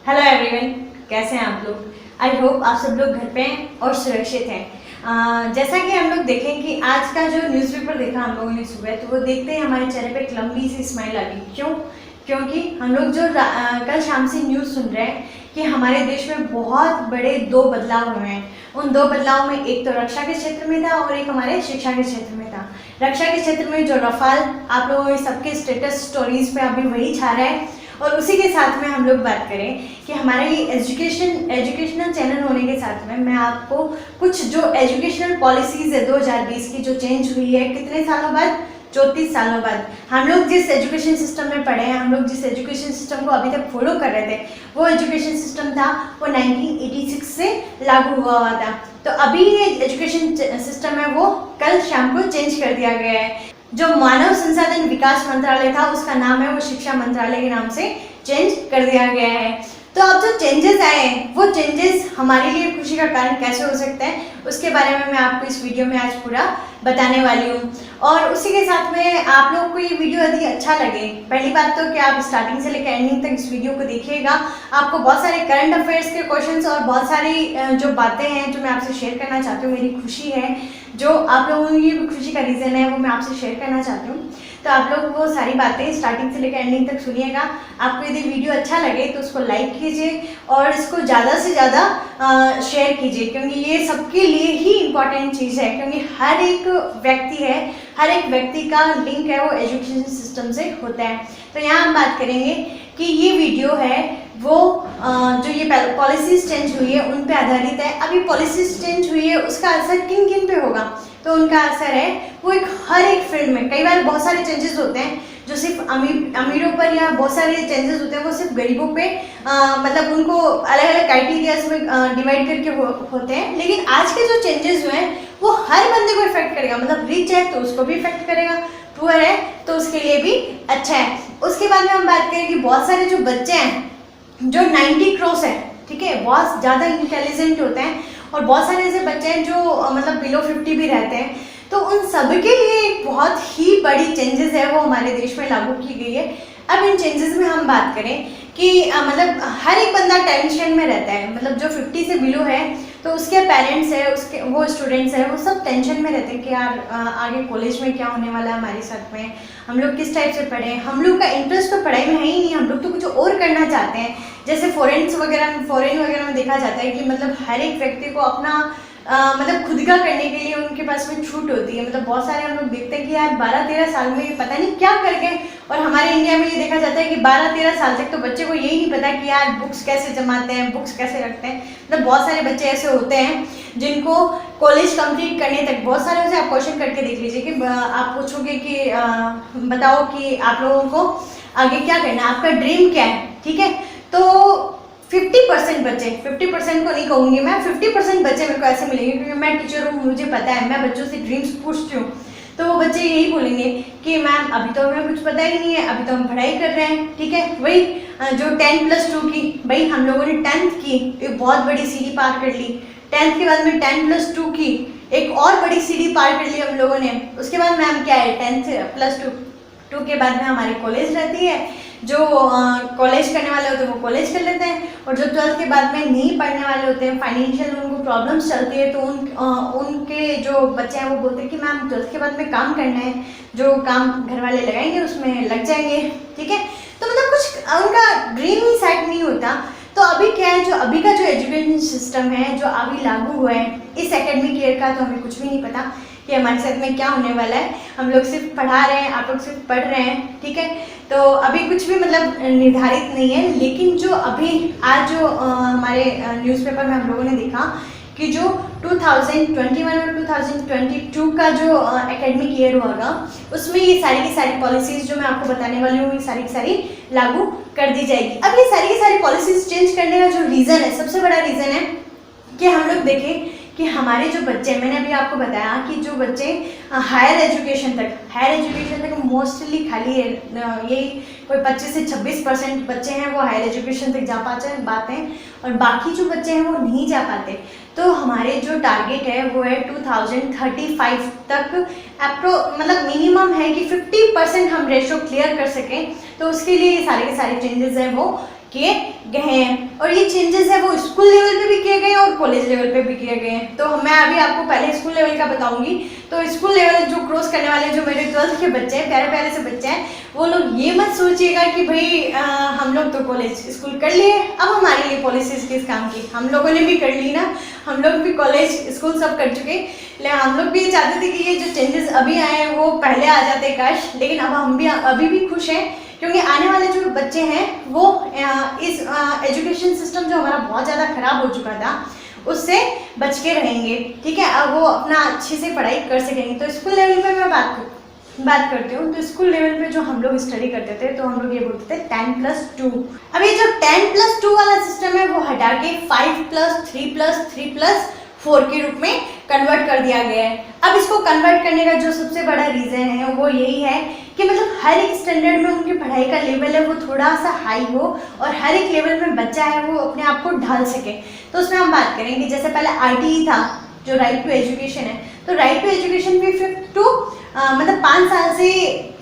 Hello everyone, कैसे हैं आप लोग। आई होप आप सब लोग घर पे हैं और सुरक्षित हैं। जैसा कि हम लोग देखें कि आज का जो न्यूज़पेपर देखा हम लोगों ने सुबह, तो वो देखते ही हमारे चेहरे पे एक लंबी सी स्माइल आ गई। क्यों? क्योंकि हम लोग जो कल शाम से न्यूज़ सुन रहे हैं कि हमारे देश में बहुत बड़े 2 बदलाव हुए हैं। उन 2 बदलाव में एक तो रक्षा के क्षेत्र में था और एक हमारे शिक्षा के क्षेत्र में था। रक्षा के क्षेत्र में जो रफाल, आप लोगों के सबके स्टेटस स्टोरीज पे अभी वही छा रहा है, और उसी के साथ में हम लोग बात करें कि हमारे ये एजुकेशनल चैनल होने के साथ में मैं आपको कुछ जो एजुकेशनल पॉलिसीज़ है 2020 की जो चेंज हुई है, कितने सालों बाद, 34 सालों बाद। हम लोग जिस एजुकेशन सिस्टम में पढ़े हैं, हम लोग जिस एजुकेशन सिस्टम को अभी तक फॉलो कर रहे थे, वो एजुकेशन सिस्टम था वो 1986 से लागू हुआ था। तो अभी ये एजुकेशन सिस्टम है वो कल शाम को चेंज कर दिया गया है। जो मानव संसाधन विकास मंत्रालय था उसका नाम है वो शिक्षा मंत्रालय के नाम से चेंज कर दिया गया है। तो अब जो चेंजेस आए वो चेंजेस हमारे लिए खुशी का कारण कैसे हो सकते हैं, उसके बारे में मैं आपको इस वीडियो में आज पूरा बताने वाली हूँ। और उसी के साथ में आप लोग को ये वीडियो यदि अच्छा लगे, पहली बात तो कि आप स्टार्टिंग से लेकर एंडिंग तक इस वीडियो को देखिएगा। आपको बहुत सारे करंट अफेयर्स के क्वेश्चंस और बहुत सारी जो बातें हैं जो मैं आपसे शेयर करना चाहती हूँ, मेरी खुशी है, जो आप लोगों की भी खुशी का रीज़न है, वो मैं आपसे शेयर करना चाहती हूँ। तो आप लोग वो सारी बातें स्टार्टिंग से लेकर एंडिंग तक सुनिएगा। आपको यदि वीडियो अच्छा लगे तो उसको लाइक कीजिए और इसको ज़्यादा से ज़्यादा शेयर कीजिए, क्योंकि ये सबके लिए ही इम्पॉर्टेंट चीज़ है। क्योंकि हर एक व्यक्ति है, हर एक व्यक्ति का लिंक है वो एजुकेशन सिस्टम से होता है। तो यहाँ हम बात करेंगे कि ये वीडियो है वो जो ये पॉलिसीज चेंज हुई है उन पे आधारित है। अभी पॉलिसीज चेंज हुई है उसका असर किन किन पे होगा, तो उनका असर है वो एक हर एक फील्ड में। कई बार बहुत सारे चेंजेस होते हैं जो सिर्फ अमीरों पर, या बहुत सारे चेंजेस होते हैं वो सिर्फ गरीबों पे मतलब उनको अलग अलग क्राइटेरियाज में डिवाइड करके होते हैं। लेकिन आज के जो चेंजेस हुए हैं वो हर बंदे को इफेक्ट करेगा। मतलब रिच है तो उसको भी इफेक्ट करेगा, पुअर है तो उसके लिए भी अच्छा है। उसके बाद में हम बात करें कि बहुत सारे जो बच्चे हैं जो 90 क्रॉस है, ठीक है, बहुत ज़्यादा इंटेलिजेंट होते हैं, और बहुत सारे ऐसे बच्चे हैं जो मतलब बिलो 50 भी रहते हैं। तो उन सबके लिए एक बहुत ही बड़ी चेंजेस है वो हमारे देश में लागू की गई है। अब इन चेंजेस में हम बात करें कि मतलब हर एक बंदा टेंशन में रहता है। मतलब जो 50 से बिलो है तो उसके पेरेंट्स है, उसके वो स्टूडेंट्स हैं, वो सब टेंशन में रहते हैं कि यार आगे कॉलेज में क्या होने वाला है हमारे साथ में, हम लोग किस टाइप से पढ़ें। हम लोग का इंटरेस्ट तो पढ़ाई में है ही नहीं, हम लोग तो कुछ और करना चाहते हैं। जैसे फॉरेन वगैरह में देखा जाता है कि मतलब हर एक व्यक्ति को अपना मतलब खुद का करने के लिए उनके पास में छूट होती है। मतलब बहुत सारे हम लोग देखते हैं कि यार 12-13 साल में ये पता नहीं क्या कर गए। और हमारे इंडिया में ये देखा जाता है कि 12-13 साल तक तो बच्चे को यही नहीं पता कि यार बुक्स कैसे जमाते हैं, बुक्स कैसे रखते हैं। मतलब बहुत सारे बच्चे ऐसे होते हैं जिनको कॉलेज कंप्लीट करने तक, बहुत सारे से आप क्वेश्चन करके देख लीजिए कि आप पूछोगे कि बताओ कि आप लोगों को आगे क्या करना है, आपका ड्रीम क्या है, ठीक है। तो 50% बच्चे, 50% को नहीं कहूँगी मैं, 50% बच्चे मेरे को ऐसे मिलेंगे, क्योंकि मैं टीचर हूँ, मुझे पता है, मैं बच्चों से ड्रीम्स पूछती हूँ। तो वो बच्चे यही बोलेंगे कि मैम अभी तो हमें कुछ पता ही नहीं है, अभी तो हम पढ़ाई कर रहे हैं, ठीक है। वही जो 10+2 की, भाई हम लोगों ने 10th की एक बहुत बड़ी सीढ़ी पार कर ली। 10th के बाद में 10+2 की एक और बड़ी सीढ़ी पार कर ली हम लोगों ने। उसके बाद मैम क्या है, 10+2 के बाद में हमारी कॉलेज रहती है। जो कॉलेज करने वाले होते हैं वो कॉलेज कर लेते हैं, और जो 12th के बाद में नहीं पढ़ने वाले होते हैं, फाइनेंशियल उनको प्रॉब्लम्स चलती है, तो उनके जो बच्चे हैं वो बोलते हैं कि मैम 12th के बाद में काम करना है, जो काम घर वाले लगाएंगे उसमें लग जाएंगे, ठीक है। तो मतलब कुछ उनका ड्रीम ही सेट नहीं होता। तो अभी क्या है, जो अभी का जो एजुकेशन सिस्टम है जो अभी लागू हुआ है इस एकेडमिक ईयर का, तो हमें कुछ भी नहीं पता कि हमारे साथ में क्या होने वाला है। हम लोग सिर्फ पढ़ा रहे हैं, आप लोग सिर्फ पढ़ रहे हैं, ठीक है। तो अभी कुछ भी मतलब निर्धारित नहीं है। लेकिन जो अभी आज जो हमारे न्यूज़पेपर में हम लोगों ने देखा कि जो 2021 और 2022 का जो एकेडमिक ईयर होगा उसमें ये सारी की सारी पॉलिसीज़ जो मैं आपको बताने वाली हूँ ये सारी की सारी लागू कर दी जाएगी। अब ये सारी की सारी पॉलिसीज़ चेंज करने का जो रीज़न है, सबसे बड़ा रीज़न है कि हम लोग देखें कि हमारे जो बच्चे, मैंने अभी आपको बताया कि जो बच्चे हायर एजुकेशन तक मोस्टली खाली ये कोई 25 से 26% बच्चे हैं वो हायर एजुकेशन तक जा पाते हैं, और बाकी जो बच्चे हैं वो नहीं जा पाते। तो हमारे जो टारगेट है वो है 2035 तक मतलब मिनिमम है कि 50% हम रेशो क्लियर कर सकें। तो उसके लिए ये सारे के सारे चेंजेस हैं वो किए गए हैं। और ये चेंजेस है वो स्कूल लेवल पे भी किए गए हैं और कॉलेज लेवल पे भी किए गए हैं। तो मैं अभी आपको पहले स्कूल लेवल का बताऊंगी। तो स्कूल लेवल जो क्रॉस करने वाले जो मेरे 12th के बच्चे हैं, प्यारे प्यारे से बच्चे हैं, वो लोग ये मत सोचिएगा कि भाई हम लोग तो कॉलेज स्कूल कर लिए, अब हमारे लिए पॉलिसीज किस काम की। हम लोगों ने भी कर ली ना, हम लोग भी कॉलेज स्कूल सब कर चुके। हम लोग भी ये चाहते थे कि ये जो चेंजेस अभी आए हैं वो पहले आ जाते काश, लेकिन अब हम भी अभी भी खुश हैं क्योंकि आने वाले जो बच्चे हैं वो इस एजुकेशन सिस्टम जो हमारा बहुत ज़्यादा खराब हो चुका था उससे बच के रहेंगे। ठीक है, अब वो अपना अच्छे से पढ़ाई कर सकेंगे। तो स्कूल लेवल पे मैं बात करती हूँ। तो स्कूल लेवल पे जो हम लोग स्टडी करते थे तो हम लोग ये बोलते थे 10+2। अब ये जो 10+2 वाला सिस्टम है वो हटा के 5+3+3+4 के रूप में कन्वर्ट कर दिया गया है। अब इसको कन्वर्ट करने का जो सबसे बड़ा रीज़न है वो यही है कि मतलब हर एक स्टैंडर्ड में उनकी पढ़ाई का लेवल है वो थोड़ा सा हाई हो और हर एक लेवल में बच्चा है वो अपने आप को ढाल सके। तो उसमें हम बात करेंगे जैसे पहले RTE था जो राइट टू एजुकेशन है। तो राइट टू एजुकेशन भी 5 to मतलब 5 साल से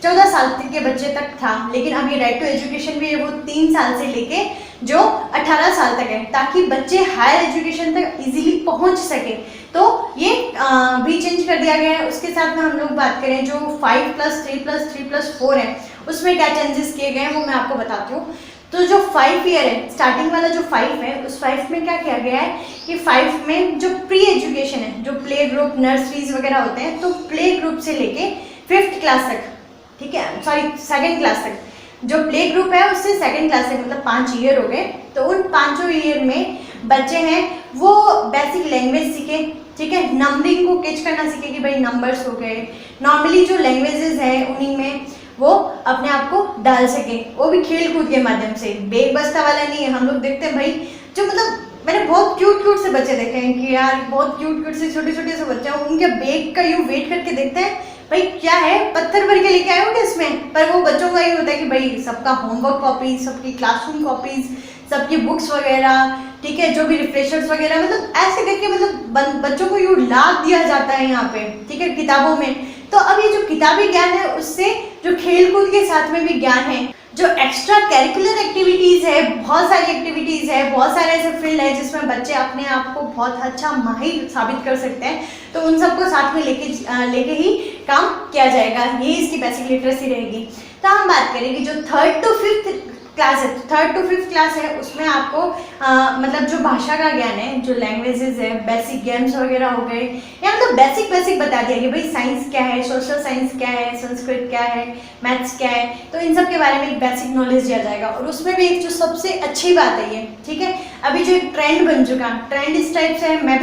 14 साल तक के बच्चे तक था, लेकिन अब ये राइट टू एजुकेशन भी है वो 3 साल से लेके जो 18 साल तक है, ताकि बच्चे हायर एजुकेशन तक इजीली पहुंच सके। तो ये भी चेंज कर दिया गया है। उसके साथ में हम लोग बात करें जो 5+3+3+4 है उसमें क्या चेंजेस किए गए हैं वो मैं आपको बताती हूँ। तो जो 5 ईयर है, स्टार्टिंग वाला जो 5 है, उस 5 में क्या किया गया है कि 5 में जो प्री एजुकेशन है, जो प्ले ग्रुप नर्सरीज वगैरह होते हैं, तो प्ले ग्रुप से लेके 5th क्लास तक, ठीक है, सॉरी 2nd क्लास तक, जो प्ले ग्रुप है उससे 2nd क्लास तक मतलब 5 ईयर हो गए। तो उन 5 ईयर में बच्चे हैं वो बेसिक लैंग्वेज सीखे, ठीक है, नंबरिंग को कैच करना सीखे कि भाई नंबर्स हो गए, नॉर्मली जो लैंग्वेजेस है उन्हीं में वो अपने आप को डाल सके, वो भी खेल कूद के माध्यम से। बेग बस्ता वाला नहीं है। हम लोग देखते हैं भाई जो मतलब मैंने बहुत क्यूट से बच्चे देखे हैं कि यार बहुत क्यूट से छोटे से बच्चे हैं, उनके बेग का यूँ वेट करके देखते हैं भाई क्या है, पत्थर भर के लेके आए हो क्या इसमें। पर वो बच्चों का ही होता है कि भाई सबका होमवर्क कॉपीज, सबकी क्लासरूम कॉपीज, सबकी बुक्स वगैरह, ठीक है, जो भी रिफ्रेशर्स वगैरह, मतलब ऐसे करके मतलब बच्चों को यूँ लाद दिया जाता है यहाँ पे, ठीक है, किताबों में। तो अब ये जो किताबी ज्ञान है उससे जो खेल कूद के साथ में भी ज्ञान है, जो एक्स्ट्रा करिकुलर एक्टिविटीज़ है, बहुत सारी एक्टिविटीज़ है, बहुत सारे ऐसे फील्ड है जिसमें बच्चे अपने आप को बहुत अच्छा माहिर साबित कर सकते हैं। तो उन सबको साथ में लेके ही काम किया जाएगा। ये इसकी बेसिक लिटरेसी रहेगी। तो हम बात करेंगे जो 3rd to 5th क्लास है, 3rd to 5th क्लास है, उसमें आपको मतलब जो भाषा का ज्ञान है, जो लैंग्वेजेस है, बेसिक गेम्स वगैरह हो गए, या मतलब बेसिक बता दिया कि भाई साइंस क्या है, सोशल साइंस क्या है, संस्कृत क्या है, मैथ्स क्या है, तो इन सब के बारे में एक बेसिक नॉलेज दिया जाएगा। और उसमें भी एक जो सबसे अच्छी बात है ये, ठीक है, अभी जो एक ट्रेंड बन चुका, ट्रेंड इस टाइप से है, मैं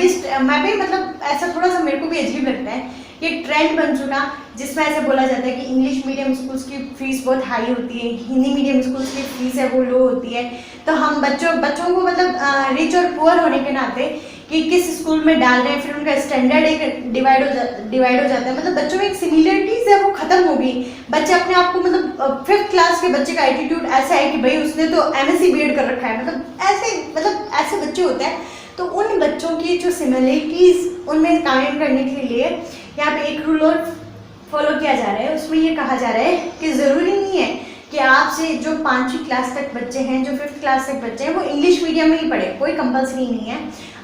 भी मतलब ऐसा थोड़ा सा मेरे को भी अजीब लगता है, ये ट्रेंड बन चुका जिसमें ऐसे बोला जाता है कि इंग्लिश मीडियम स्कूल्स की फीस बहुत हाई होती है, हिंदी मीडियम स्कूल्स की फीस है वो लो होती है। तो हम बच्चों को मतलब रिच और पुअर होने के नाते कि किस स्कूल में डाल रहे हैं, फिर उनका स्टैंडर्ड एक डिवाइड हो जाता है, मतलब बच्चों में एक सिमिलरिटीज है वो खत्म हो गई। बच्चे अपने आप को मतलब 5th क्लास के बच्चे का एटीट्यूड ऐसा है कि भाई उसने तो MSc BEd कर रखा है, मतलब ऐसे बच्चे होते हैं। तो उन बच्चों की जो सिमिलरिटीज उनमें कायम करने के लिए यहाँ पे एक रूल और फॉलो किया जा रहा है। उसमें ये कहा जा रहा है कि ज़रूरी नहीं है कि आपसे जो 5वीं क्लास तक बच्चे हैं, जो 5th क्लास तक बच्चे हैं, वो इंग्लिश मीडियम में ही पढ़े, कोई कंपलसरी नहीं है।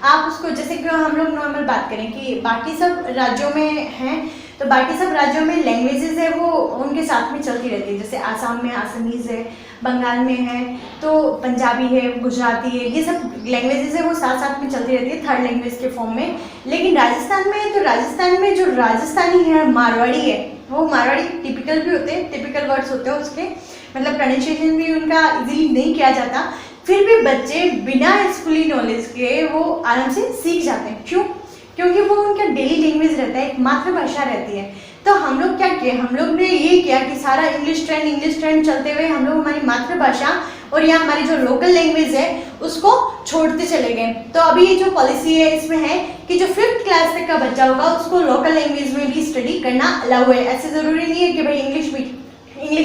आप उसको जैसे कि हम लोग नॉर्मल बात करें कि बाकी सब राज्यों में हैं, तो बाकी सब राज्यों में लैंग्वेजेस है वो उनके साथ में चलती रहती है। जैसे आसाम में आसामीज़ है, बंगाल में है तो पंजाबी है, गुजराती है, ये सब लैंग्वेजेस है वो साथ में चलती रहती है 3rd लैंग्वेज के फॉर्म में। लेकिन राजस्थान में है तो राजस्थान में जो राजस्थानी है, मारवाड़ी है, वो मारवाड़ी टिपिकल भी होते हैं, टिपिकल वर्ड्स होते हैं उसके, मतलब प्रोनाउंसिएशन भी उनका इजीली नहीं किया जाता, फिर भी बच्चे बिना स्कूली नॉलेज के वो आराम से सीख जाते हैं। क्यों? क्योंकि वो उनका डेली लैंग्वेज रहता है, एक मातृभाषा रहती है। तो हम लोग क्या किए, हम लोग ने ये किया कि सारा इंग्लिश ट्रेंड चलते हुए हम लोग हमारी मातृभाषा और या हमारी जो लोकल लैंग्वेज है उसको छोड़ते चले गए। तो अभी ये जो पॉलिसी है इसमें है कि जो 5th क्लास तक का बच्चा होगा उसको लोकल लैंग्वेज में भी स्टडी करना अलाउ है। ऐसे ज़रूरी नहीं है कि भाई इंग्लिश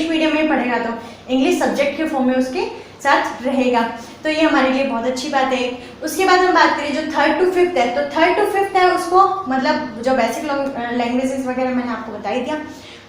मीडियम में पढ़ेगा तो इंग्लिश सब्जेक्ट के फॉर्म में उसके साथ रहेगा। तो ये हमारे लिए बहुत अच्छी बात है। उसके बाद हम बात करें जो 3rd to 5th है, तो 3rd to 5th है उसको मतलब जो बेसिक लैंग्वेजेस वगैरह मैंने आपको बता ही दिया।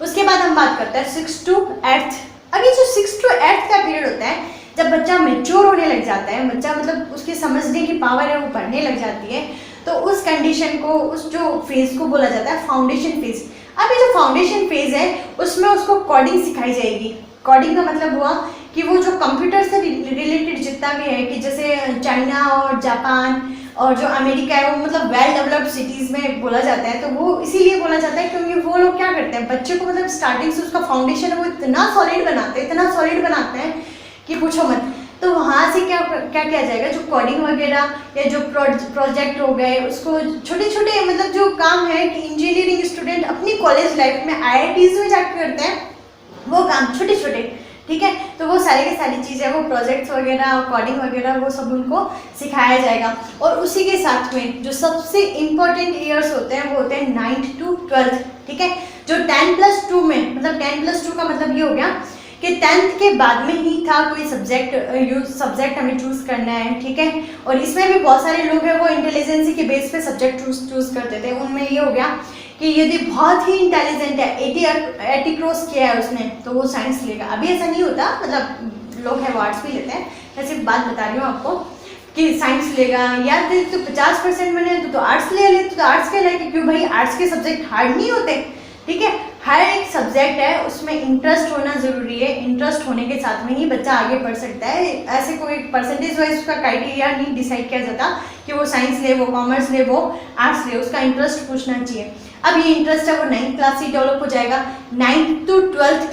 उसके बाद हम बात करते हैं 6th to 8th। अभी जो 6th to 8th का पीरियड होता है, जब बच्चा मेच्योर होने लग जाता है, बच्चा मतलब उसकी समझने की पावर है वो बढ़ने लग जाती है, तो उस कंडीशन को, उस जो फेज को बोला जाता है फाउंडेशन फेज। अब ये जो फाउंडेशन फेज है उसमें उसको कोडिंग सिखाई जाएगी। कोडिंग का मतलब हुआ कि वो जो कंप्यूटर से रिलेटेड जितना भी है, कि जैसे चाइना और जापान और जो अमेरिका है वो मतलब वेल डेवलप्ड सिटीज़ में बोला जाता है, तो वो इसीलिए बोला जाता है क्योंकि वो लोग क्या करते हैं, बच्चे को मतलब स्टार्टिंग से उसका फाउंडेशन है वो इतना सॉलिड बनाते हैं कि पूछो मत। तो वहाँ से क्या क्या किया जाएगा, जो कोडिंग वगैरह या जो प्रोजेक्ट हो गए, उसको छोटे छोटे मतलब जो काम है कि इंजीनियरिंग स्टूडेंट अपनी कॉलेज लाइफ में IITs में जाकर करते हैं, वो काम छोटे छोटे, ठीक है। तो वो सारी की सारी चीज़ें, वो प्रोजेक्ट्स वगैरह, कोडिंग वगैरह, वो सब उनको सिखाया जाएगा। और उसी के साथ में जो सबसे इम्पोर्टेंट ईयर्स होते हैं वो होते हैं 9th to 12th, ठीक है। जो 10+2 में, मतलब 10+2 का मतलब ये हो गया कि 10th के बाद में ही था कोई सब्जेक्ट हमें चूज़ करना है, ठीक है। और इसमें भी बहुत सारे लोग हैं वो इंटेलिजेंसी के बेस पे सब्जेक्ट चूज़ करते थे। उनमें ये हो गया कि यदि बहुत ही इंटेलिजेंट है, 80 क्रॉस किया है उसने, तो वो साइंस लेगा। अभी ऐसा नहीं होता, मतलब लोग हैं वो आर्ट्स भी लेते हैं। मैं सिर्फ बात बता रही हूँ आपको कि साइंस लेगा, या तो 50% बने तो आर्ट्स ले ले, तो आर्ट्स के लेके, क्यों भाई आर्ट्स के सब्जेक्ट हार्ड नहीं होते, ठीक है। हर एक सब्जेक्ट है उसमें इंटरेस्ट होना ज़रूरी है, इंटरेस्ट होने के साथ में ही बच्चा आगे बढ़ सकता है। ऐसे कोई परसेंटेज वाइज उसका क्राइटेरिया नहीं डिसाइड किया जाता कि वो साइंस ले, वो कॉमर्स ले, वो आर्ट्स ले, उसका इंटरेस्ट पूछना चाहिए। अब ये इंटरेस्ट है वो 9th क्लास से डेवलप हो जाएगा। 9th to 12th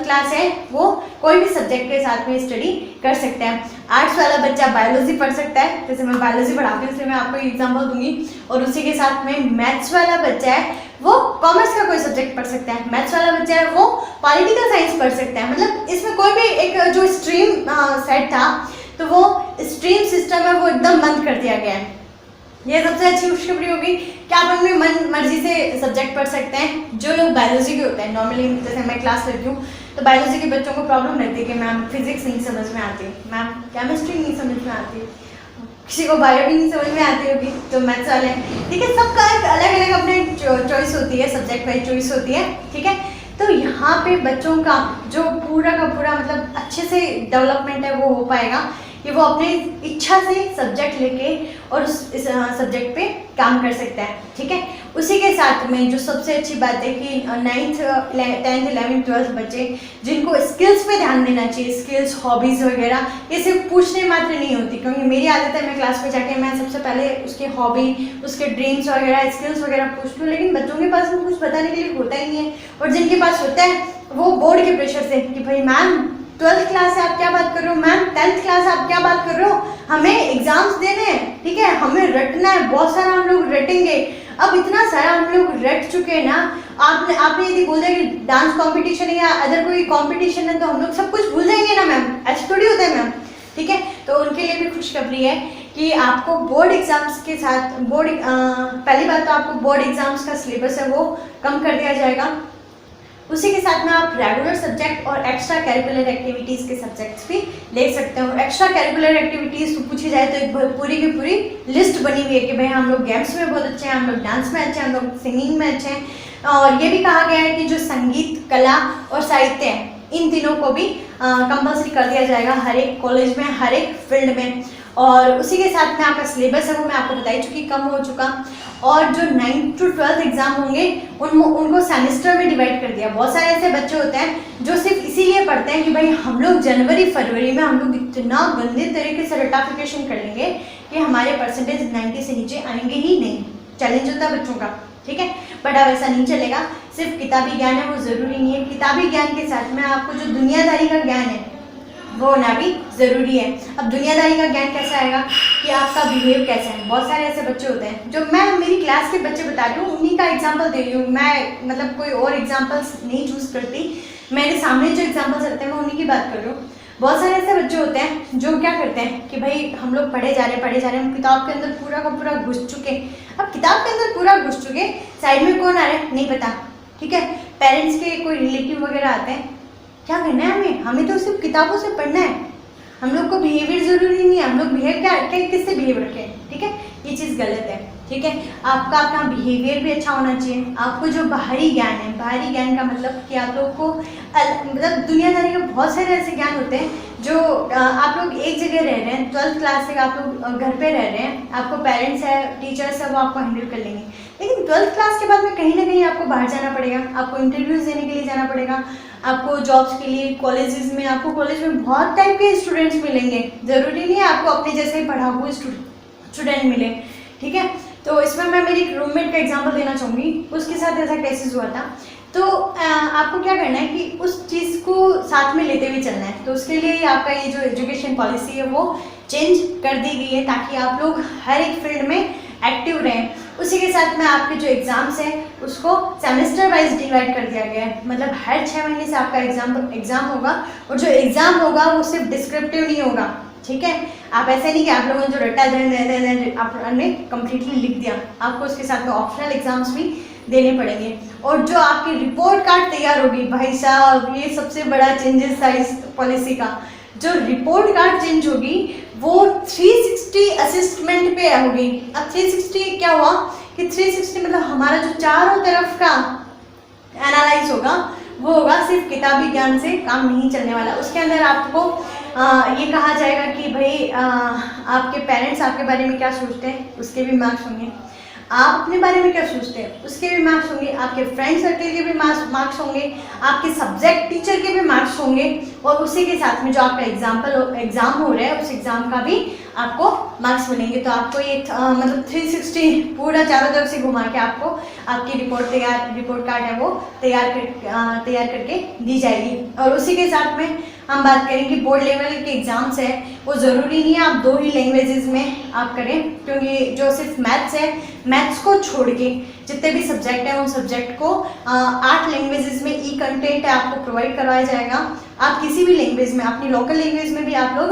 क्लास है वो कोई भी सब्जेक्ट के साथ में स्टडी कर सकता है। आर्ट्स वाला बच्चा बायोलॉजी पढ़ सकता है, जैसे मैं बायोलॉजी पढ़ाती हूँ इसलिए मैं आपको एग्जांपल दूंगी। और उसी के साथ में मैथ्स वाला बच्चा है वो कॉमर्स का कोई सब्जेक्ट पढ़ सकता है। मैथ्स वाला बच्चा है वो पॉलिटिकल साइंस पढ़ सकता है। मतलब इसमें कोई भी एक जो स्ट्रीम सेट था, तो वो स्ट्रीम सिस्टम है वो एकदम बंद कर दिया गया है। ये सबसे अच्छी खुशखबरी होगी कि आप अपनी मन मर्जी से सब्जेक्ट पढ़ सकते हैं। जो लोग बायोलॉजी के होते हैं, नॉर्मली जैसे मैं क्लास लेती हूँ तो बायोलॉजी के बच्चों को प्रॉब्लम रहती है कि मैम फिजिक्स नहीं समझ में आती, मैम केमिस्ट्री नहीं समझ में आती, किसी को बायो भी नहीं समझ में आती होगी, तो मैथ्स वाले, ठीक है। सबका एक अलग अलग अपने चॉइस होती है, सब्जेक्ट वाइज चॉइस होती है, ठीक है। तो यहाँ पे बच्चों का जो पूरा का पूरा मतलब अच्छे से डेवलपमेंट है वो हो पाएगा कि वो अपने इच्छा से सब्जेक्ट लेके और उस सब्जेक्ट पे काम कर सकता है, ठीक है। उसी के साथ में जो सबसे अच्छी बात है कि 9th 10th 11th 12th बच्चे जिनको स्किल्स पे ध्यान देना चाहिए, स्किल्स, हॉबीज़ वगैरह, ये सिर्फ पूछने मात्र नहीं होती। क्योंकि मेरी आदत है मैं क्लास में जाके मैं सबसे पहले उसके हॉबी, उसके ड्रीम्स वगैरह, स्किल्स वगैरह पूछ लूँ, लेकिन बच्चों के पास में कुछ बताने के लिए होता ही नहीं है। और जिनके पास होता है वो बोर्ड के प्रेशर से कि भाई मैम 12th क्लास से आप क्या बात कर रहे हो, मैम 10th क्लास आप क्या बात कर रहे हो, हमें एग्जाम्स देने हैं, ठीक है, हमें रटना है, बहुत सारा हम लोग रटेंगे। अब इतना सारा हम लोग रट चुके हैं ना, आपने यदि बोल दिया कि डांस कंपटीशन है या अदर कोई कंपटीशन है तो हम लोग सब कुछ भूल जाएंगे ना मैम, ऐसा थोड़ी होता है मैम, ठीक है। तो उनके लिए भी खुशखबरी है कि आपको बोर्ड एग्जाम्स के साथ पहली बात तो आपको बोर्ड एग्जाम्स का सिलेबस है वो कम कर दिया जाएगा। उसी के साथ में आप रेगुलर सब्जेक्ट और एक्स्ट्रा करिकुलर एक्टिविटीज़ के सब्जेक्ट्स भी ले सकते हो। एक्स्ट्रा करिकुलर एक्टिविटीज़ तो पूछी जाए तो एक पूरी की पूरी लिस्ट बनी हुई है कि भाई हम लोग गेम्स में बहुत अच्छे हैं, हम लोग डांस में अच्छे हैं, हम लोग सिंगिंग में अच्छे हैं। और ये भी कहा गया है कि जो संगीत, कला और साहित्य है, इन तीनों को भी कंपल्सरी कर दिया जाएगा हर एक कॉलेज में, हर एक फील्ड में। और उसी के साथ में आपका सिलेबस है वो मैं आपको बताई चुकी, कम हो चुका। और जो 9th to 12th एग्जाम होंगे उनको सेमेस्टर में डिवाइड कर दिया। बहुत सारे ऐसे बच्चे होते हैं जो सिर्फ इसीलिए पढ़ते हैं कि भाई हम लोग जनवरी फरवरी में हम लोग इतना गंदे तरीके से रटाफिकेशन कर लेंगे कि हमारे परसेंटेज 90 से नीचे आएंगे ही नहीं। चैलेंज होता है बच्चों का, ठीक है। बट अब ऐसा नहीं चलेगा, सिर्फ किताबी ज्ञान है वो ज़रूरी नहीं है। किताबी ज्ञान के साथ में आपको जो दुनियादारी का ज्ञान है वो होना भी ज़रूरी है। अब दुनियादारी का ज्ञान कैसा आएगा कि आपका बिहेव कैसा है। बहुत सारे ऐसे बच्चे होते हैं जो मैं मेरी क्लास के बच्चे बता रही हूँ, उन्हीं का एग्जांपल दे रही हूँ मैं, मतलब कोई और एग्जांपल्स नहीं चूज़ करती। मेरे सामने जो एग्जांपल्स रहते हैं मैं उन्हीं की बात कर रही हूँ। बहुत सारे ऐसे बच्चे होते हैं जो क्या करते हैं कि भाई हम लोग पढ़े जा रहे हैं, हम किताब के अंदर पूरा का पूरा घुस चुके। अब किताब के अंदर पूरा घुस चुके, साइड में कौन आ रहा है नहीं पता, ठीक है। पेरेंट्स के कोई रिलेटिव वगैरह आते हैं, क्या करना है हमें तो सिर्फ किताबों से पढ़ना है, हम लोग को बिहेवियर ज़रूरी नहीं है, हम लोग बिहेव क्या किससे बिहेव रखें, ठीक है। ये चीज़ गलत है। ठीक है, आपका अपना बिहेवियर भी अच्छा होना चाहिए। आपको जो बाहरी ज्ञान है, बाहरी ज्ञान का मतलब कि आप लोग को मतलब दुनियादारी के बहुत सारे ऐसे ज्ञान होते हैं जो आप लोग एक जगह रह रहे हैं, 12th क्लास तक आप लोग घर पे रह रहे हैं, आपको पेरेंट्स है, टीचर्स है, वो आपको हैंडल कर लेंगे। लेकिन 12th क्लास के बाद में कहीं ना कहीं आपको बाहर जाना पड़ेगा, आपको इंटरव्यूज देने के लिए जाना पड़ेगा, आपको जॉब्स के लिए कॉलेजेस में, आपको कॉलेज में बहुत टाइप के स्टूडेंट्स मिलेंगे। ज़रूरी नहीं है आपको अपने जैसे ही पढ़ा हुए स्टूडेंट मिले। ठीक है, तो इसमें मैं मेरी एक रूममेट का एग्जांपल देना चाहूँगी। उसके साथ ऐसा केसेस हुआ था। तो आपको क्या करना है कि उस चीज़ को साथ में लेते हुए चलना है। तो उसके लिए आपका ये जो एजुकेशन पॉलिसी है वो चेंज कर दी गई है ताकि आप लोग हर एक फील्ड में एक्टिव रहें। उसी के साथ में आपके जो एग्ज़ाम्स हैं उसको सेमेस्टर वाइज डिवाइड कर दिया गया है। मतलब हर 6 महीने से आपका एग्ज़ाम होगा, और जो एग्ज़ाम होगा वो सिर्फ डिस्क्रिप्टिव नहीं होगा। ठीक है, आप ऐसे नहीं कि आप लोगों ने जो रट्टा आपने कम्प्लीटली लिख दिया, आपको उसके साथ में ऑप्शनल एग्जाम्स भी देने पड़ेंगे। और जो आपकी रिपोर्ट कार्ड तैयार होगी, भाई साहब ये सबसे बड़ा चेंजेस था इस पॉलिसी का। जो रिपोर्ट कार्ड चेंज होगी वो 360 असिस्टमेंट पे होगी। अब 360 क्या हुआ कि 360 मतलब हमारा जो चारों तरफ का एनालाइज होगा वो होगा, सिर्फ किताबी ज्ञान से काम नहीं चलने वाला। उसके अंदर आपको ये कहा जाएगा कि भाई आपके पेरेंट्स आपके बारे में क्या सोचते हैं, उसके भी मार्क्स होंगे। आप अपने बारे में क्या सोचते हैं, उसके भी मार्क्स होंगे। आपके फ्रेंड सर्कल के भी मार्क्स होंगे, आपके सब्जेक्ट टीचर के भी मार्क्स होंगे, और उसी के साथ में जो आपका एग्जाम हो रहा है उस एग्जाम का भी आपको मार्क्स मिलेंगे। तो आपको ये मतलब 360 पूरा चारों तरफ से घुमा के आपको आपकी रिपोर्ट कार्ड है वो तैयार करके दी जाएगी। और उसी के साथ में हम बात करें कि बोर्ड लेवल के एग्जाम्स है वो ज़रूरी नहीं है आप 2 ही लैंग्वेजेस में आप करें, क्योंकि जो सिर्फ मैथ्स है, मैथ्स को छोड़ के जितने भी सब्जेक्ट हैं उन सब्जेक्ट को 8 लैंग्वेजेस में ई कंटेंट आपको प्रोवाइड करवाया जाएगा। आप किसी भी लैंग्वेज में, अपनी लोकल लैंग्वेज में भी आप लोग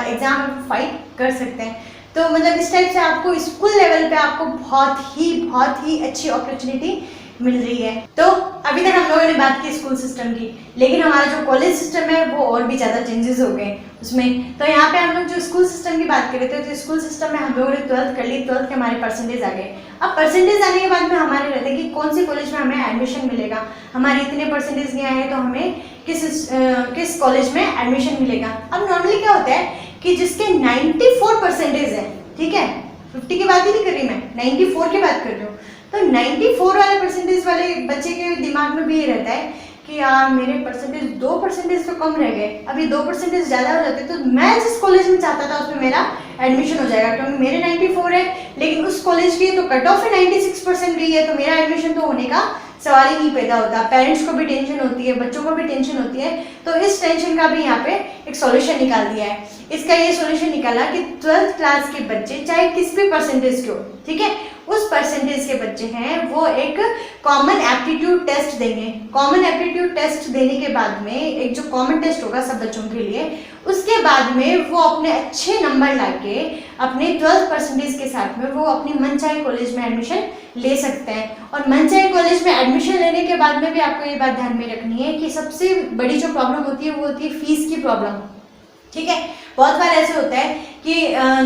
एग्जाम फाइट कर सकते हैं। तो मतलब इस टाइप से आपको स्कूल लेवल पे आपको बहुत ही अच्छी अपॉर्चुनिटी मिल रही है। तो अभी तक हम लोगों ने बात की स्कूल सिस्टम की, लेकिन हमारा जो कॉलेज सिस्टम है वो और भी ज़्यादा चेंजेस हो गए उसमें। तो यहाँ पे हम लोग जो स्कूल सिस्टम की बात कर रहे थे, तो स्कूल सिस्टम में हम लोगों ने 12th कर ली, 12th के हमारे परसेंटेज आ गए। अब परसेंटेज आने के बाद में हमारे रहते हैं कि कौन से कॉलेज में हमें एडमिशन मिलेगा। हमारे इतने परसेंटेज नहीं आए तो हमें किस कॉलेज में एडमिशन मिलेगा। अब नॉर्मली क्या होता है कि जिसके 94 परसेंटेज है, ठीक है, 50 की बात ही नहीं कर रही मैं, 94 की बात कर रही हूँ। तो 94 वाले परसेंटेज वाले बच्चे के दिमाग में भी ये रहता है कि यार मेरे परसेंटेज 2 परसेंटेज तो कम रह गए, अभी 2 परसेंटेज ज़्यादा हो जाते तो मैं जिस कॉलेज में चाहता था उसमें मेरा एडमिशन हो जाएगा, क्योंकि मेरे 94 है लेकिन उस कॉलेज की तो कट ऑफ 96% गई है, तो मेरा एडमिशन तो होने का सवाल ही नहीं पैदा होता। पेरेंट्स को भी टेंशन होती है, बच्चों को भी टेंशन होती है। तो इस टेंशन का भी यहाँ पे एक सॉल्यूशन निकाल दिया है। इसका ये सॉल्यूशन निकाला कि 12th क्लास के बच्चे चाहे किस भी परसेंटेज के हो, ठीक है, उस परसेंटेज के बच्चे हैं वो एक कॉमन एप्टीट्यूड टेस्ट देंगे। कॉमन एप्टीट्यूड टेस्ट देने के बाद में एक जो कॉमन टेस्ट होगा सब बच्चों के लिए, उसके बाद में वो अपने अच्छे नंबर लाके अपने 12th परसेंटेज के साथ में वो अपनी मनचाहे कॉलेज में एडमिशन ले सकते हैं। और मनचाहे कॉलेज में एडमिशन लेने के बाद में भी आपको ये बात ध्यान में रखनी है कि सबसे बड़ी जो प्रॉब्लम होती है वो होती है फीस की प्रॉब्लम। ठीक है, बहुत बार ऐसे होता है कि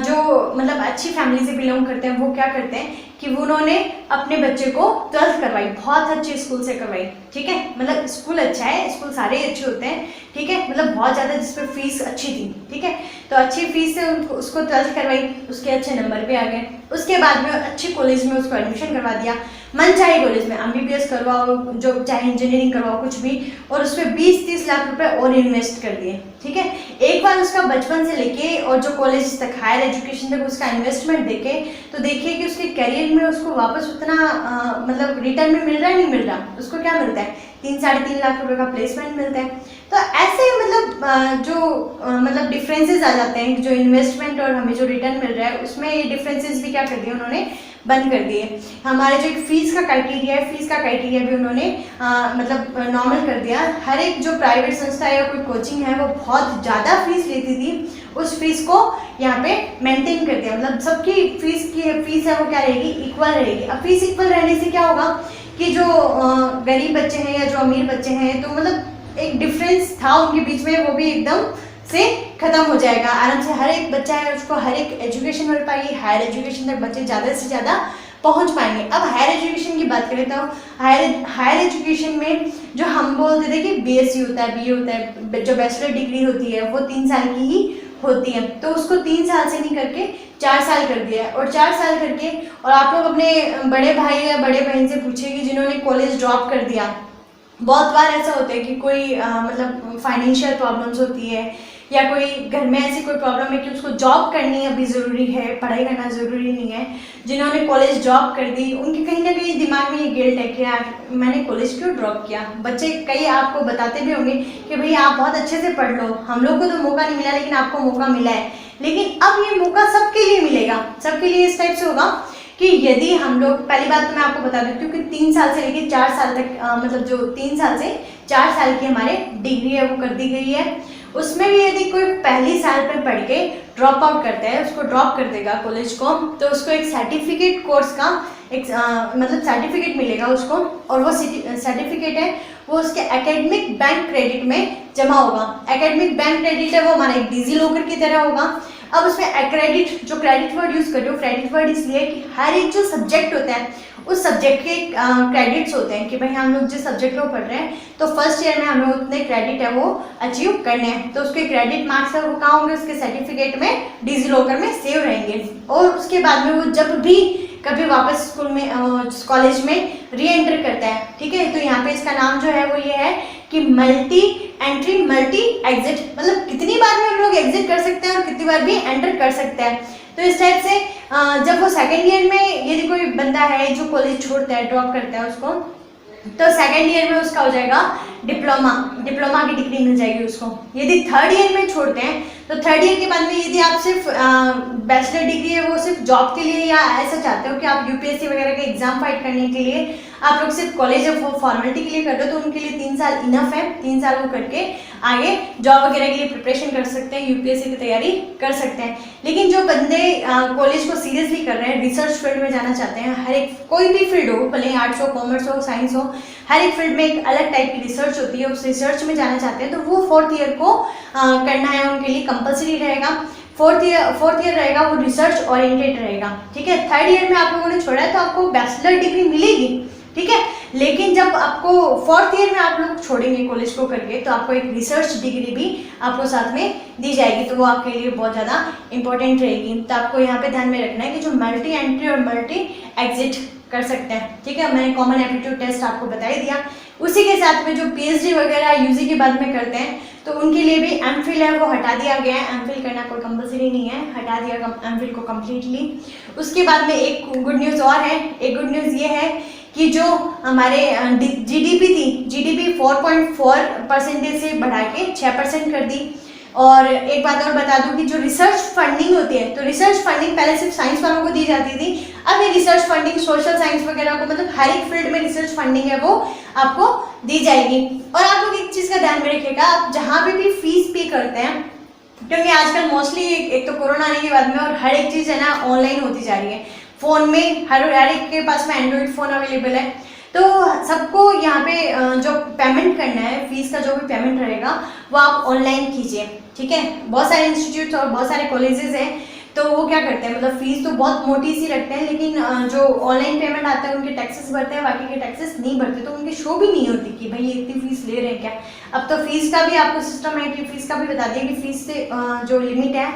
जो मतलब अच्छी फैमिली से बिलोंग करते हैं वो क्या करते हैं कि उन्होंने अपने बच्चे को 12th करवाई, बहुत अच्छे स्कूल से करवाई, ठीक है, मतलब स्कूल अच्छा है, स्कूल सारे ही अच्छे होते हैं, ठीक है, मतलब बहुत ज़्यादा जिसपे फीस अच्छी थी, ठीक है, तो अच्छी फीस से उसको 12th करवाई, उसके अच्छे नंबर पे आ गए, उसके बाद में अच्छी कॉलेज में उसको एडमिशन करवा दिया, मनचाहे कॉलेज में MBBS करवाओ, जो चाहे इंजीनियरिंग करवाओ कुछ भी, और उस पर 20-30 लाख रुपए और इन्वेस्ट कर दिए, ठीक है। एक बार उसका बचपन से लेके और जो कॉलेज तक हायर एजुकेशन तक उसका इन्वेस्टमेंट देखे तो देखिए कि उसके करियर में उसको वापस उतना मतलब रिटर्न में मिल रहा है, नहीं मिल रहा, उसको क्या मिलता है 3-3.5 लाख रुपए का प्लेसमेंट मिलता है। तो ऐसे मतलब जो मतलब डिफरेंसेस आ जाते हैं, जो इन्वेस्टमेंट और हमें जो रिटर्न मिल रहा है उसमें ये डिफरेंसेस भी क्या कर दिए उन्होंने, बंद कर दिए। हमारे जो एक फीस का क्राइटेरिया है, फीस का क्राइटेरिया भी उन्होंने मतलब नॉर्मल कर दिया। हर एक जो प्राइवेट संस्था या कोई कोचिंग है वो बहुत ज़्यादा फीस लेती थी, उस फीस को यहाँ पे मेंटेन कर दिया, मतलब सबकी फीस है वो क्या रहेगी, इक्वल रहेगी। अब फीस इक्वल रहने से क्या होगा कि जो गरीब बच्चे हैं या जो अमीर बच्चे हैं, तो मतलब एक डिफरेंस था उनके बीच में, वो भी एकदम से खत्म हो जाएगा। आराम से हर एक बच्चा है उसको हर एक एजुकेशन मिल पाएगी, हायर एजुकेशन तक बच्चे ज़्यादा से ज़्यादा पहुंच पाएंगे। अब हायर एजुकेशन की बात करें तो हायर एजुकेशन में जो हम बोलते थे कि बीएससी होता है, बीए होता है, जो बैचलर डिग्री होती है वो 3 साल की ही होती है, तो उसको 3 साल से नहीं करके 4 साल कर दिया है। और 4 साल करके, और आप लोग अपने बड़े भाई या बड़े बहन से पूछिए कि जिन्होंने कॉलेज ड्रॉप कर दिया, बहुत बार ऐसा होता है कि कोई मतलब फाइनेंशियल प्रॉब्लम्स होती है या कोई घर में ऐसी कोई प्रॉब्लम है कि उसको जॉब करनी अभी ज़रूरी है, पढ़ाई करना ज़रूरी नहीं है। जिन्होंने कॉलेज ड्रॉप कर दी उनके कहीं ना कहीं दिमाग में ये गिल्ट है कि यार मैंने कॉलेज क्यों ड्रॉप किया। बच्चे कई आपको बताते भी होंगे कि भाई आप बहुत अच्छे से पढ़ लो, हम लोग को तो मौका नहीं मिला लेकिन आपको मौका मिला है। लेकिन अब ये मौका सबके लिए मिलेगा, सबके लिए इस टाइप से होगा कि यदि हम लोग, पहली बात तो मैं आपको बता देती हूँ कि 3 साल से लेकर 4 साल तक मतलब जो 3 साल से 4 साल की हमारे डिग्री है वो कर दी गई है। उसमें भी यदि कोई पहली साल पे पढ़ के ड्रॉप आउट करता है, उसको ड्रॉप कर देगा कॉलेज को, तो उसको एक सर्टिफिकेट कोर्स का एक मतलब सर्टिफिकेट मिलेगा उसको, और वो सर्टिफिकेट है वो उसके एकेडमिक बैंक क्रेडिट में जमा होगा। एकेडमिक बैंक क्रेडिट है वो हमारा एक डिजी लॉकर की तरह होगा। अब उसमें क्रेडिट, जो क्रेडिट वर्ड यूज़ कर रहे हो, क्रेडिट वर्ड इसलिए कि हर एक जो सब्जेक्ट होता है उस सब्जेक्ट के क्रेडिट्स होते हैं कि भाई हम लोग जिस सब्जेक्ट को पढ़ रहे हैं तो फर्स्ट ईयर में हमें उतने क्रेडिट है वो अचीव करने हैं, तो उसके क्रेडिट मार्क्स है वो कहाँ होंगे, उसके सर्टिफिकेट में डिजी लॉकर में सेव रहेंगे। और उसके बाद में वो जब भी कभी वापस स्कूल में कॉलेज में री एंटर करता है, ठीक है, तो यहाँ पे इसका नाम जो है वो ये है कि मल्टी एंट्री मल्टी एग्जिट, मतलब कितनी बार में हम लोग एग्जिट कर सकते हैं और कितनी बार भी एंटर कर सकते हैं। तो इस टाइप से जब वो सेकेंड ईयर में यदि कोई बंदा है जो कॉलेज छोड़ता है, ड्रॉप करता है उसको, तो सेकेंड ईयर में उसका हो जाएगा डिप्लोमा की डिग्री मिल जाएगी उसको। यदि थर्ड ईयर में छोड़ते हैं तो थर्ड ईयर के बाद में यदि आप सिर्फ बैचलर डिग्री है वो सिर्फ जॉब के लिए या ऐसा चाहते हो कि आप यूपीएससी वगैरह के एग्जाम फाइट करने के लिए आप लोग सिर्फ कॉलेज फॉर्मेलिटी के लिए कर रहे हो, तो उनके लिए 3 साल इनफ है। 3 साल वो करके आगे जॉब वगैरह के लिए प्रिपरेशन कर सकते हैं, यूपीएससी की तैयारी कर सकते हैं। लेकिन जो बंदे कॉलेज को सीरियसली कर रहे हैं, रिसर्च फील्ड में जाना चाहते हैं, हर एक कोई भी फील्ड हो, भले आर्ट्स हो, कॉमर्स हो, साइंस हो, हर एक फील्ड में एक अलग टाइप की रिसर्च होती है, उस रिसर्च में जाना चाहते हैं तो वो 4th ईयर को करना है उनके लिए, कंपलसरी रहेगा। 4th ईयर रहेगा वो रिसर्च ओरिएंटेड रहेगा, ठीक है। थर्ड ईयर में आप लोगों ने छोड़ा है तो आपको बैचलर डिग्री मिलेगी, ठीक है, लेकिन जब आपको 4th ईयर में आप लोग छोड़ेंगे कॉलेज को करके तो आपको एक रिसर्च डिग्री भी आपको साथ में दी जाएगी, तो वो आपके लिए बहुत ज़्यादा इंपॉर्टेंट रहेगी। तो आपको यहाँ पे ध्यान में रखना है कि जो मल्टी एंट्री और मल्टी एग्जिट कर सकते हैं, ठीक है। मैंने कॉमन एप्टीट्यूड टेस्ट आपको बता ही दिया। उसी के साथ में जो पीएचडी वगैरह यूजी के बाद में करते हैं तो उनके लिए भी एमफिल है वो हटा दिया गया है। एमफिल करना कोई कंपलसरी नहीं है, हटा दिया एमफिल को कम्प्लीटली। उसके बाद में एक गुड न्यूज़ और है, एक गुड न्यूज़ ये है कि जो हमारे जीडीपी थी, जीडीपी 4.4% से बढ़ा के 6% कर दी। और एक बात और बता दूं कि जो रिसर्च फंडिंग होती है, तो रिसर्च फंडिंग पहले सिर्फ साइंस वालों को दी जाती थी, अब ये रिसर्च फंडिंग सोशल साइंस वगैरह को, मतलब हर एक फील्ड में रिसर्च फंडिंग है वो आपको दी जाएगी। और आप लोग एक चीज़ का ध्यान में रखिएगा, आप जहाँ पे भी फीस पे करते हैं, क्योंकि आजकल मोस्टली एक तो कोरोना आने के बाद में और हर एक चीज़ है ना ऑनलाइन होती जा रही है, फ़ोन में हर एक के पास में एंड्रॉइड फ़ोन अवेलेबल है, तो सबको यहाँ पे जो पेमेंट करना है, फीस का जो भी पेमेंट रहेगा वो आप ऑनलाइन कीजिए, ठीक है। बहुत सारे इंस्टीट्यूट्स और बहुत सारे कॉलेजेस हैं तो वो क्या करते हैं, मतलब फीस तो बहुत मोटी सी रखते हैं, लेकिन जो ऑनलाइन पेमेंट आते हैं उनके टैक्सेस भरते हैं, बाकी के टैक्सेस नहीं भरते, तो उनकी शो भी नहीं होती कि भाई ये इतनी फीस ले रहे हैं क्या। अब तो फीस का भी आपको सिस्टम है कि फीस का भी बता दिया कि फीस से जो लिमिट है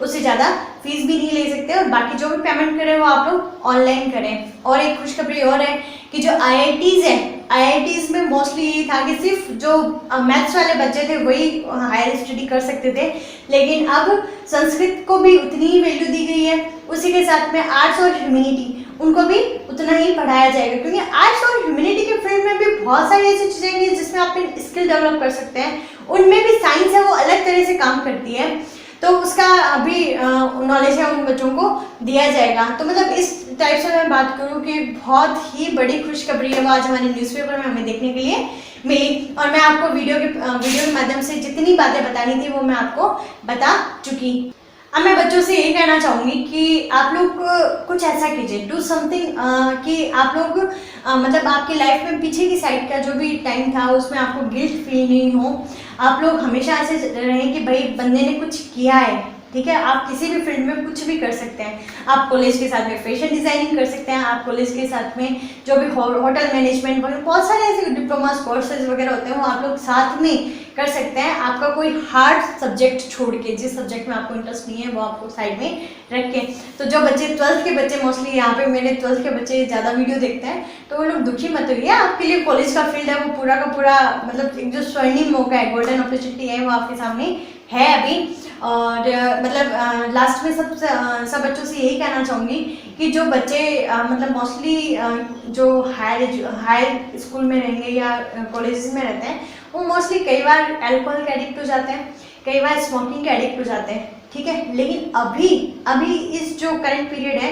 उससे ज़्यादा फीस भी नहीं ले सकते, और बाकी जो भी पेमेंट करें वो आप लोग ऑनलाइन करें। और एक खुशखबरी और है कि जो आईआईटीज़ हैं, आईआईटीज़ में मोस्टली ये था कि सिर्फ जो मैथ्स वाले बच्चे थे वही हायर स्टडी कर सकते थे, लेकिन अब संस्कृत को भी उतनी ही वैल्यू दी गई है। उसी के साथ में आर्ट्स और ह्यूमैनिटी उनको भी उतना ही पढ़ाया जाएगा, क्योंकि आर्ट्स और ह्यूमैनिटी के फील्ड में भी बहुत सारी ऐसी चीज़ें हैं जिसमें आप स्किल डेवलप कर सकते हैं, उनमें भी साइंस है वो अलग तरह से काम करती है, तो उसका अभी नॉलेज है उन बच्चों को दिया जाएगा। तो मतलब इस टाइप से मैं बात करूँ कि बहुत ही बड़ी खुशखबरी है वो आज हमारे न्यूज़पेपर में हमें देखने के लिए मिली, और मैं आपको वीडियो के माध्यम से जितनी बातें बतानी थी वो मैं आपको बता चुकी। अब मैं बच्चों से यही कहना चाहूँगी कि आप लोग कुछ ऐसा कीजिए, डू समथिंग कि आप लोग मतलब आपकी लाइफ में पीछे की साइड का जो भी टाइम था उसमें आपको गिल्ट फील नहीं हो। आप लोग हमेशा ऐसे रहें कि भाई बंदे ने कुछ किया है, ठीक है। आप किसी भी फील्ड में कुछ भी कर सकते हैं। आप कॉलेज के साथ में फैशन डिज़ाइनिंग कर सकते हैं, आप कॉलेज के साथ में जो भी होटल मैनेजमेंट वगैरह बहुत सारे ऐसे डिप्लोमा कोर्सेज वगैरह होते हैं वो आप लोग साथ में कर सकते हैं। आपका कोई हार्ड सब्जेक्ट छोड़ के, जिस सब्जेक्ट में आपको इंटरेस्ट नहीं है वो आपको साइड में रख के। तो जो बच्चे 12th के बच्चे, मोस्टली यहाँ पे मेरे 12th के बच्चे ज़्यादा वीडियो देखते हैं, तो वो लोग दुखी मत होइए। आपके लिए कॉलेज का फील्ड है वो पूरा का पूरा मतलब एक जो स्वर्णिम मौका है, गोल्डन अपॉर्चुनिटी है, वो आपके सामने है अभी। और मतलब लास्ट में सब बच्चों से यही कहना चाहूँगी कि जो बच्चे मतलब मोस्टली जो हायर स्कूल में रहेंगे या कॉलेजेस में रहते हैं, वो मोस्टली कई बार अल्कोहल के एडिक्ट हो जाते हैं, कई बार स्मोकिंग के एडिक्ट हो जाते हैं, ठीक है। लेकिन अभी इस जो करंट पीरियड है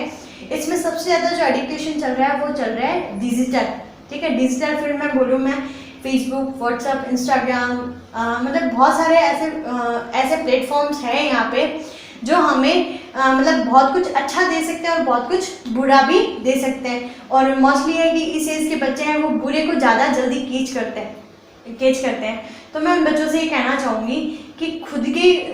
इसमें सबसे ज़्यादा जो एडिक्टेशन चल रहा है वो चल रहा है डिजिटल, ठीक है। डिजिटल फील्ड में बोलूँ मैं, फेसबुक, व्हाट्सएप, इंस्टाग्राम, मतलब बहुत सारे ऐसे प्लेटफॉर्म्स हैं यहाँ पे जो हमें मतलब बहुत कुछ अच्छा दे सकते हैं और बहुत कुछ बुरा भी दे सकते हैं। और मोस्टली है कि इस एज के बच्चे हैं वो बुरे को ज़्यादा जल्दी कैच करते हैं। तो मैं उन बच्चों से ये कहना चाहूँगी कि खुद के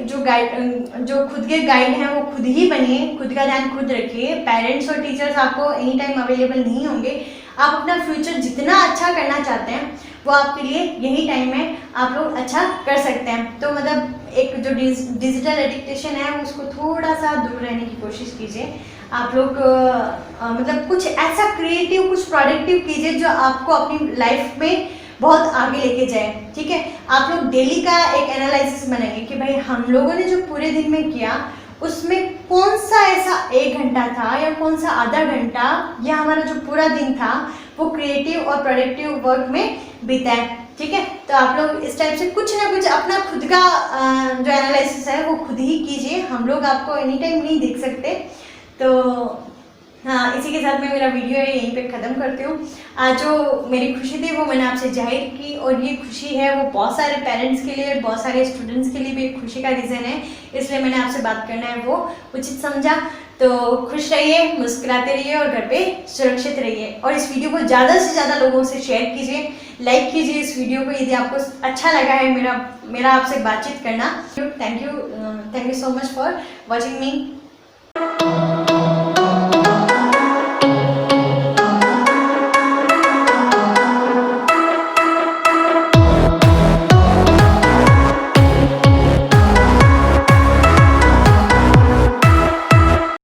गाइड हैं वो खुद ही बनिए, खुद का ध्यान खुद रखिए। पेरेंट्स और टीचर्स आपको एनी टाइम अवेलेबल नहीं होंगे। आप अपना फ्यूचर जितना अच्छा करना चाहते हैं वो आपके लिए यही टाइम है, आप लोग अच्छा कर सकते हैं। तो मतलब एक जो डिजिटल एडिक्टेशन है उसको थोड़ा सा दूर रहने की कोशिश कीजिए। आप लोग मतलब कुछ ऐसा क्रिएटिव, कुछ प्रोडक्टिव कीजिए जो आपको अपनी लाइफ में बहुत आगे लेके जाए, ठीक है। आप लोग डेली का एक एनालिसिस बनाएंगे कि भाई हम लोगों ने जो पूरे दिन में किया उसमें कौन सा ऐसा 1 घंटा था या कौन सा आधा घंटा या हमारा जो पूरा दिन था वो क्रिएटिव और प्रोडक्टिव वर्क में बीता है, ठीक है। तो आप लोग इस टाइप से कुछ ना कुछ अपना खुद का जो एनालिसिस है वो खुद ही कीजिए। हम लोग आपको एनी टाइम नहीं देख सकते। तो हाँ, इसी के साथ मैं मेरा वीडियो है यहीं पे ख़त्म करती हूँ। आज जो मेरी खुशी थी वो मैंने आपसे जाहिर की, और ये खुशी है वो बहुत सारे पेरेंट्स के लिए, बहुत सारे स्टूडेंट्स के लिए भी एक खुशी का रीज़न है, इसलिए मैंने आपसे बात करना है वो उचित समझा। तो खुश रहिए, मुस्कुराते रहिए और घर पे सुरक्षित रहिए। और इस वीडियो को ज़्यादा से ज़्यादा लोगों से शेयर कीजिए, लाइक कीजिए इस वीडियो को यदि आपको अच्छा लगा है मेरा आपसे बातचीत करना। Thank you so much for watching me.